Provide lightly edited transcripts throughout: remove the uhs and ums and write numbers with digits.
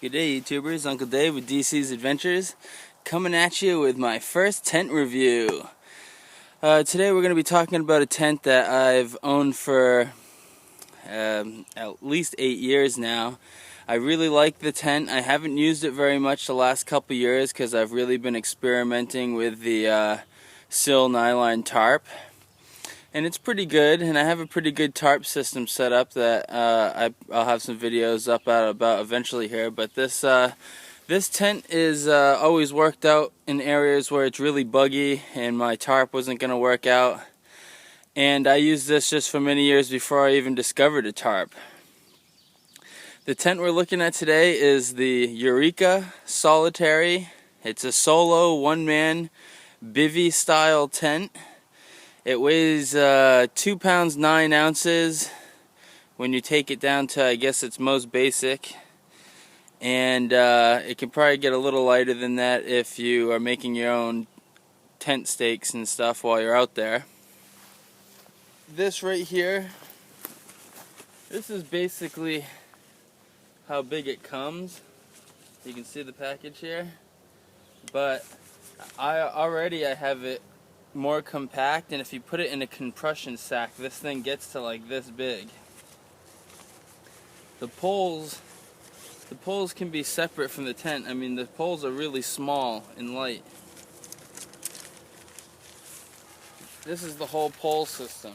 Good day, YouTubers. Uncle Dave with DEECEE's Adventures, coming at you with my first tent review. Today we're going to be talking about a tent that I've owned for at least 8 years now. I really like the tent. I haven't used it very much the last couple years because I've really been experimenting with the sill nylon tarp. And it's pretty good, and I have a pretty good tarp system set up that I'll have some videos up about eventually here. But this tent is always worked out in areas where it's really buggy and my tarp wasn't going to work out. And I used this just for many years before I even discovered a tarp. The tent we're looking at today is the Eureka Solitaire. It's a solo one-man bivvy style tent. It weighs 2 pounds 9 ounces when you take it down to, I guess, its most basic. And it can probably get a little lighter than that if you are making your own tent stakes and stuff while you're out there. This right here, this is basically how big it comes. You can see the package here. But I have it more compact, and if you put it in a compression sack, this thing gets to like this big. The poles can be separate from the tent. I mean, the poles are really small and light. This is the whole pole system.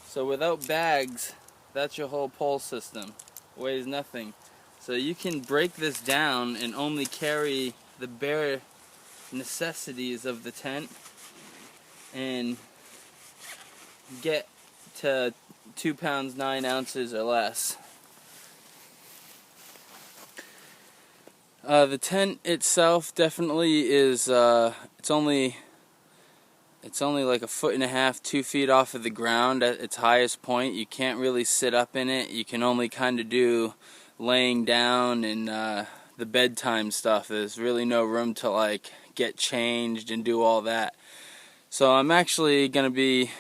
So without bags, that's your whole pole system. Weighs nothing. So you can break this down and only carry the bare necessities of the tent and get to 2 pounds 9 ounces or less. The tent itself definitely is it's only like 1.5 feet, 2 feet off of the ground at its highest point. You can't really sit up in it. You can only kind of do laying down and the bedtime stuff. There's really no room to like get changed and do all that. So I'm actually going to be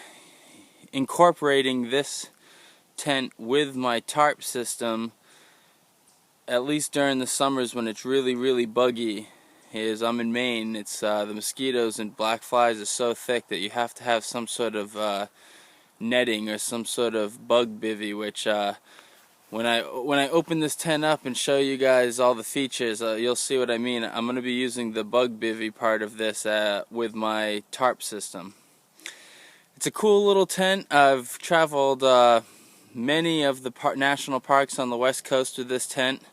incorporating this tent with my tarp system, at least during the summers when it's really buggy. I'm in Maine. It's the mosquitoes and black flies are so thick that you have to have some sort of netting or some sort of bug bivvy, which when I open this tent up and show you guys all the features, you'll see what I mean. I'm going to be using the bug bivvy part of this with my tarp system. It's a cool little tent. I've traveled many of the national parks on the west coast with this tent.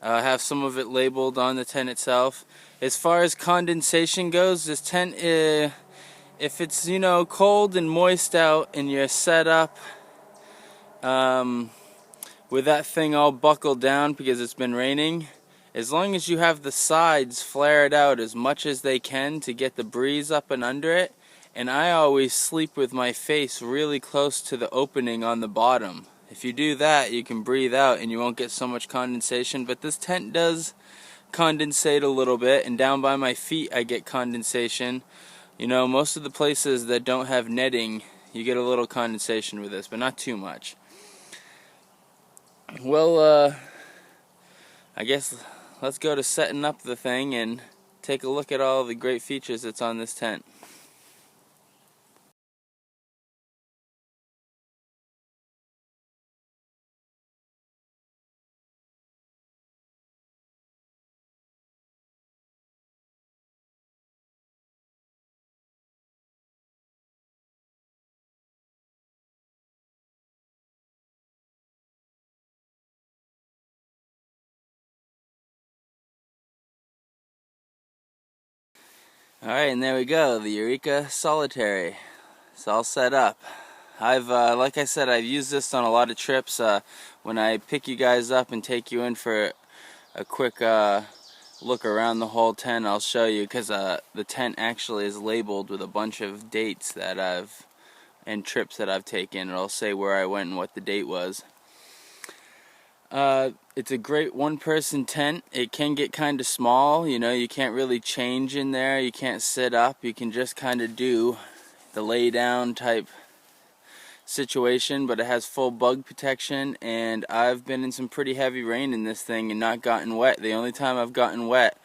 I have some of it labeled on the tent itself. As far as condensation goes, this tent, if it's cold and moist out and you're set up with that thing all buckled down because it's been raining, as long as you have the sides flared out as much as they can to get the breeze up and under it, and I always sleep with my face really close to the opening on the bottom. If you do that, you can breathe out and you won't get so much condensation, but this tent does condensate a little bit, and down by my feet I get condensation. Most of the places that don't have netting, you get a little condensation with this, but not too much. Well, I guess let's go to setting up the thing and take a look at all the great features that's on this tent. Alright, and there we go, the Eureka Solitaire. It's all set up. Like I said, I've used this on a lot of trips. When I pick you guys up and take you in for a quick look around the whole tent, I'll show you, because the tent actually is labeled with a bunch of dates and trips that I've taken. It'll say where I went and what the date was. It's a great one-person tent. It can get kind of small, you can't really change in there, you can't sit up, you can just kind of do the lay-down type situation, but it has full bug protection, and I've been in some pretty heavy rain in this thing and not gotten wet. The only time I've gotten wet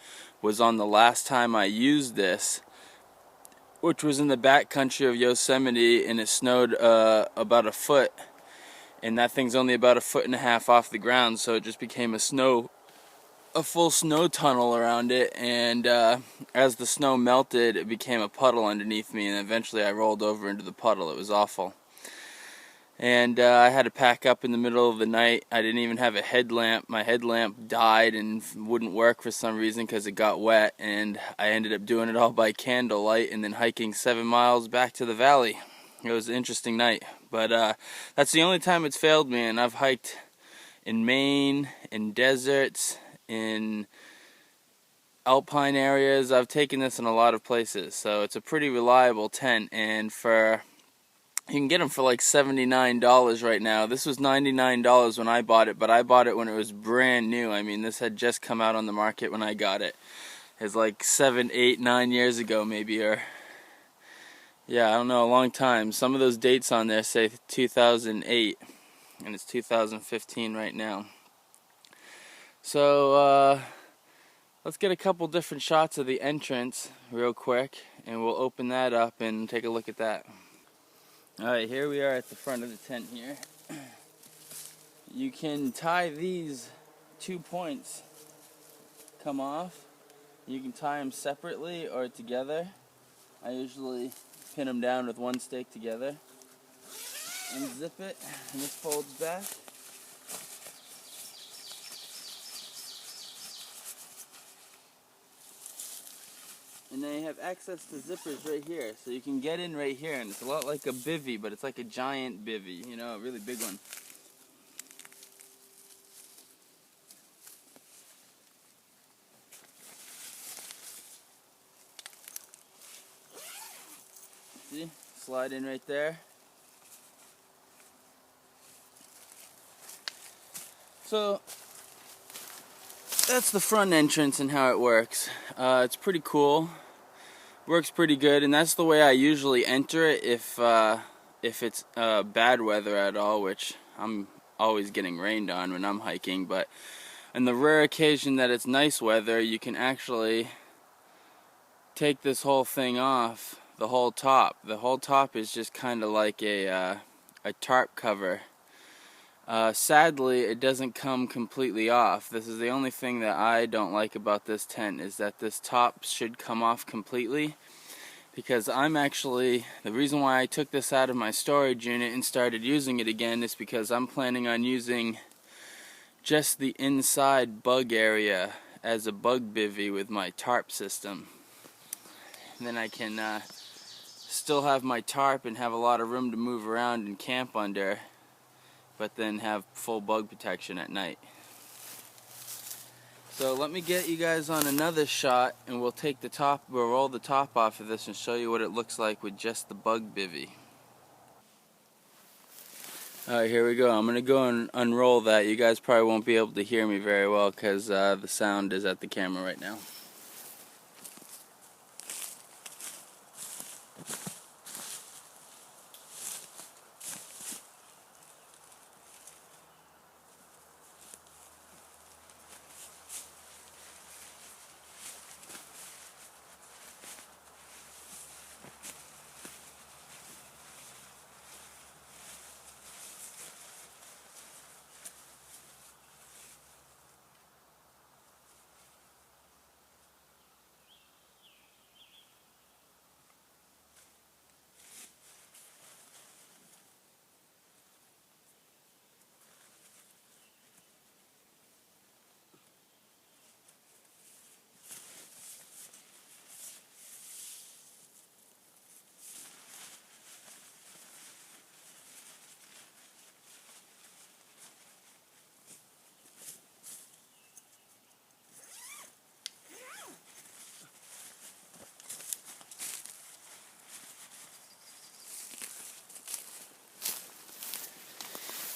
was on the last time I used this, which was in the back country of Yosemite, and it snowed about a foot, and that thing's only about 1.5 feet off the ground, so it just became a full snow tunnel around it, and as the snow melted, it became a puddle underneath me, and eventually I rolled over into the puddle. It was awful. And I had to pack up in the middle of the night. I didn't even have a headlamp. My headlamp died and wouldn't work for some reason because it got wet, and I ended up doing it all by candlelight and then hiking 7 miles back to the valley. It was an interesting night, but that's the only time it's failed me, and I've hiked in Maine, in deserts, in alpine areas. I've taken this in a lot of places, so it's a pretty reliable tent, and you can get them for like $79 right now. This was $99 when I bought it, but I bought it when it was brand new. I mean, this had just come out on the market when I got it. It's like 7, 8, 9 years ago maybe, or yeah, I don't know, a long time. Some of those dates on there say 2008, and it's 2015 right now. So let's get a couple different shots of the entrance real quick, and we'll open that up and take a look at that. Alright, here we are at the front of the tent here. You can tie these 2 points, come off. You can tie them separately or together. I usually pin them down with one stake together. Unzip it, and this folds back. And then you have access to zippers right here, so you can get in right here, and it's a lot like a bivvy, but it's like a giant bivvy, you know, a really big one. See? Slide in right there. So that's the front entrance and how it works. It's pretty cool. Works pretty good, and that's the way I usually enter it if it's bad weather at all, which I'm always getting rained on when I'm hiking, but on the rare occasion that it's nice weather, you can actually take this whole thing off, the whole top. The whole top is just kind of like a tarp cover. Sadly, it doesn't come completely off. This is the only thing that I don't like about this tent, is that this top should come off completely, because the reason why I took this out of my storage unit and started using it again is because I'm planning on using just the inside bug area as a bug bivvy with my tarp system. And then I can still have my tarp and have a lot of room to move around and camp under, but then have full bug protection at night. So let me get you guys on another shot, and we'll roll the top off of this and show you what it looks like with just the bug bivvy. Alright, here we go. I'm going to go and unroll that. You guys probably won't be able to hear me very well because the sound is at the camera right now.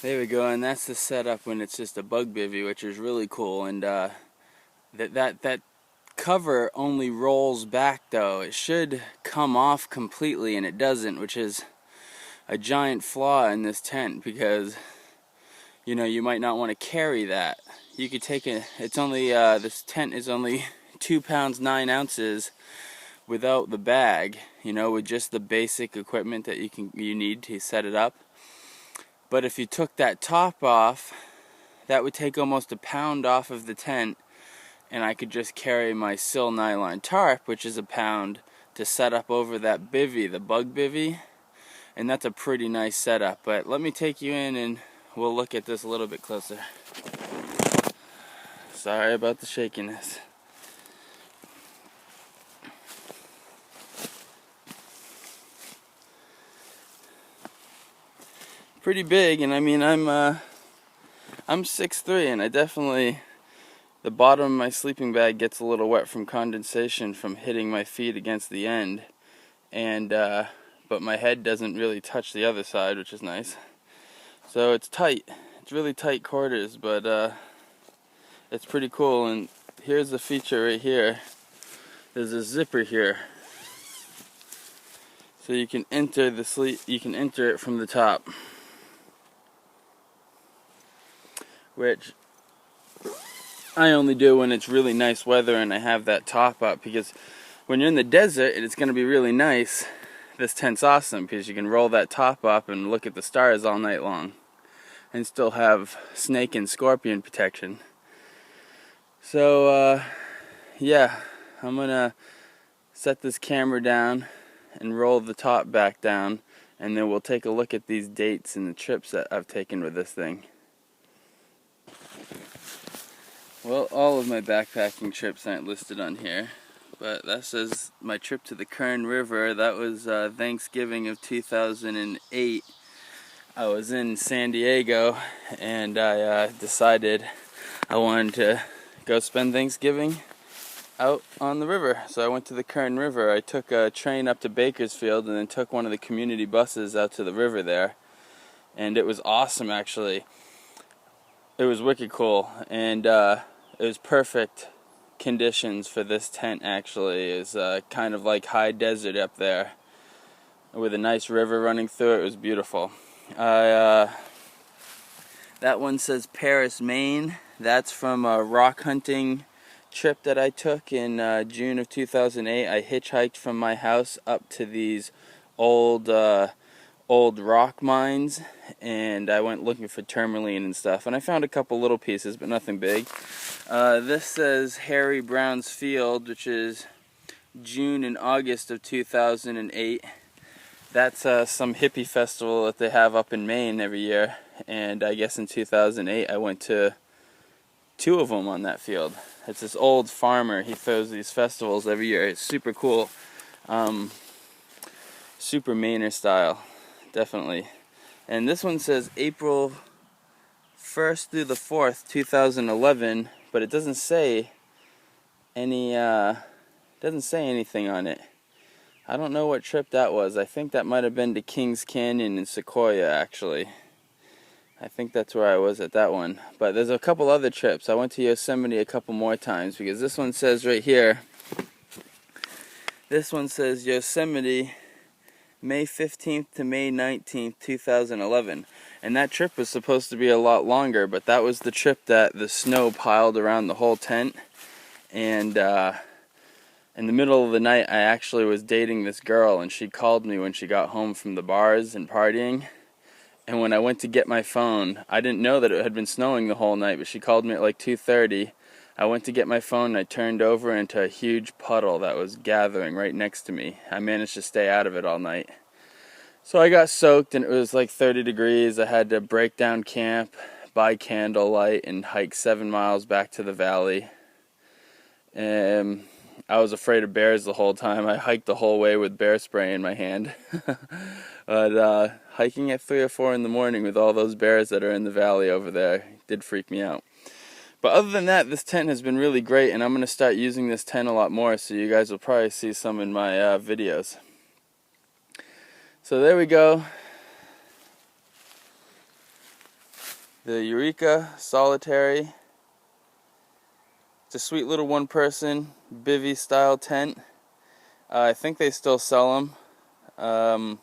There we go, and that's the setup when it's just a bug bivvy, which is really cool. And that cover only rolls back though. It should come off completely, and it doesn't, which is a giant flaw in this tent, because you know, you might not want to carry that. You could take it's only this tent is only 2 pounds 9 ounces without the bag, you know, with just the basic equipment that you need to set it up. But if you took that top off, that would take almost a pound off of the tent, and I could just carry my sil nylon tarp, which is a pound, to set up over that bivvy, the bug bivvy, and that's a pretty nice setup. But let me take you in and we'll look at this a little bit closer. Sorry about the shakiness. Pretty big, and I mean, I'm 6'3", and I definitely, the bottom of my sleeping bag gets a little wet from condensation from hitting my feet against the end, and but my head doesn't really touch the other side, which is nice. So it's tight. It's really tight quarters, but it's pretty cool. And here's the feature right here. There's a zipper here, so you can enter the sleep. You can enter it from the top, which I only do when it's really nice weather and I have that top up, because when you're in the desert and it's going to be really nice, this tent's awesome because you can roll that top up and look at the stars all night long and still have snake and scorpion protection. So yeah, I'm gonna set this camera down and roll the top back down, and then we'll take a look at these dates and the trips that I've taken with this thing. Well, all of my backpacking trips aren't listed on here, but that says my trip to the Kern River. That was Thanksgiving of 2008. I was in San Diego, and I decided I wanted to go spend Thanksgiving out on the river. So I went to the Kern River. I took a train up to Bakersfield and then took one of the community buses out to the river there. And it was awesome, actually. It was wicked cool, and it was perfect conditions for this tent, actually. It's kind of like high desert up there with a nice river running through it. It was beautiful. That one says Paris, Maine. That's from a rock hunting trip that I took in June of 2008. I hitchhiked from my house up to these old rock mines, and I went looking for tourmaline and stuff, and I found a couple little pieces, but nothing big. This says Harry Brown's Field, which is June and August of 2008. That's some hippie festival that they have up in Maine every year, and I guess in 2008 I went to 2 of them on that field. It's this old farmer. He throws these festivals every year. It's super cool. Super Mainer style, definitely. And this one says April 1st through the 4th, 2011, but it doesn't say anything on it. I don't know what trip that was. I think that might have been to Kings Canyon in Sequoia, actually. I think that's where I was at that one. But there's a couple other trips. I went to Yosemite a couple more times, because this one says right here, this one says Yosemite, May 15th to May 19th, 2011. And that trip was supposed to be a lot longer, but that was the trip that the snow piled around the whole tent. And in the middle of the night, I actually was dating this girl, and she called me when she got home from the bars and partying. And when I went to get my phone, I didn't know that it had been snowing the whole night, but she called me at like 2:30. I went to get my phone, and I turned over into a huge puddle that was gathering right next to me. I managed to stay out of it all night. So I got soaked, and it was like 30 degrees. I had to break down camp, buy candlelight, and hike 7 miles back to the valley. And I was afraid of bears the whole time. I hiked the whole way with bear spray in my hand. But hiking at 3 or 4 in the morning with all those bears that are in the valley over there did freak me out. But other than that, this tent has been really great, and I'm going to start using this tent a lot more, so you guys will probably see some in my videos. So there we go. The Eureka Solitaire. It's a sweet little one-person bivvy style tent. I think they still sell them.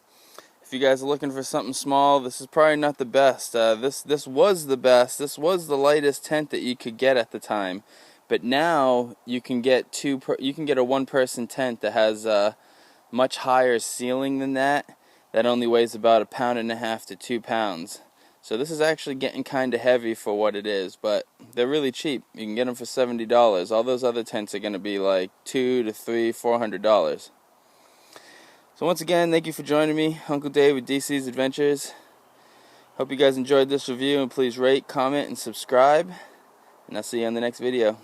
If you guys are looking for something small, this is probably not the best. This was the best. This was the lightest tent that you could get at the time. But now you can get a one-person tent that has a much higher ceiling than that. That only weighs about 1.5 pounds to 2 pounds. So this is actually getting kind of heavy for what it is, but they're really cheap. You can get them for $70. All those other tents are going to be like $200 to $400. So once again, thank you for joining me, Uncle Dave with DEECEE's Adventures. Hope you guys enjoyed this review, and please rate, comment, and subscribe. And I'll see you on the next video.